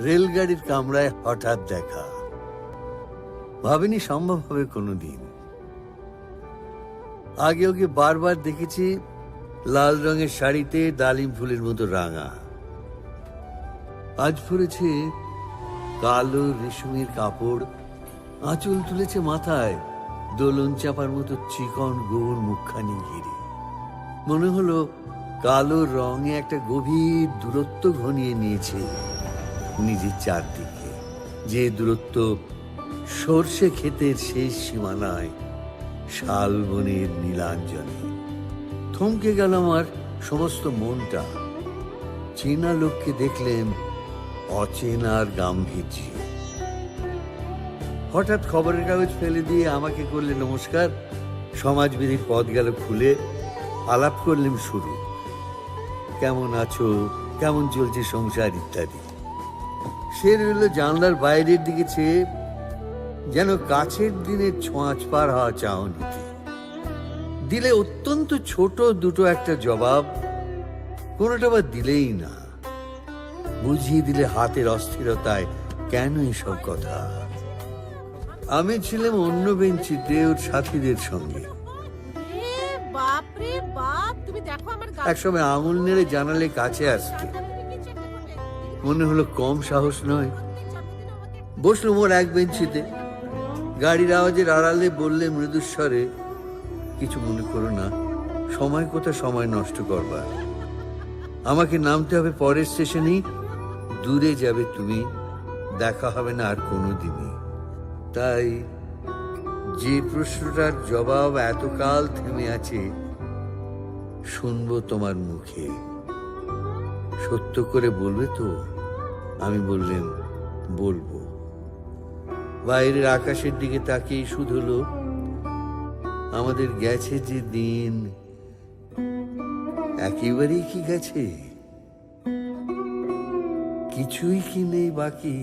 রেলগাড়ির কামরায় হঠাৎ দেখা, ভাবিনি সম্ভব হবে কোনোদিন। আগে ওকে বারবার দেখেছি লাল রঙের শাড়িতে ডালিম ফুলের মতো রাঙা, আজ পরেছে কালো রেশমের কাপড়, আঁচল তুলেছে মাথায়, দোলন চাপার মতো চিকন গোল মুখখানি ঘিরে। মনে হলো কালো রঙে একটা গভীর দূরত্ব ঘনিয়ে নিয়েছে নিজের চারদিকে, যে দূরত্ব সর্ষে ক্ষেতের শেষ সীমানায় শালবনের নীলাঞ্জনে। থমকে গেল আমার সমস্ত মনটা। চেনা লোককে দেখলেন অচেনার গাম্ভীর্য। হঠাৎ খবরের কাগজ ফেলে দিয়ে আমাকে করলে নমস্কার, সমাজবিধির পথ গেল খুলে, আলাপ করলেন শুরু। কেমন আছো, কেমন চলছে সংসার ইত্যাদি। সে রইল জানলার বাইরের দিকে চেয়ে, যেন কাছের দিনের ছোঁয়াচ পার হওয়া চাহনিতে। দিলে অত্যন্ত ছোট দুটো একটা জবাব, কোনোটা বা দিলেই না। বুঝিয়ে দিলে হাতের অস্থিরতায় কেন এসব কথা। আমি ছিলাম অন্য বেঞ্চিতে ওর সাথীদের সঙ্গে। একসময় আঙুল নেড়ে জানালে কাছে আসতে, মনে হলো কম সাহস নয়। বসলুম ওর এক বেঞ্চিতে। গাড়ির আওয়াজের আড়ালে বললে মৃদুস্বরে, কিছু মনে করো না, সময় কোথা সময় নষ্ট করবার। আমাকে নামতে হবে পরের স্টেশনেই, দূরে যাবে তুমি, দেখা হবে না আর কোনোদিনই। তাই যে প্রশ্নটার জবাব এতকাল থেমে আছে, শুনবো তোমার মুখে। সত্য করে বলবে তো? আমি বললেন বলবো। বাইরের আকাশের দিকে তাকিয়ে শুধু হলো, আমাদের গেছে যে দিন, একেবারেই কি গেছে? কিছুই কি নেই বাকি?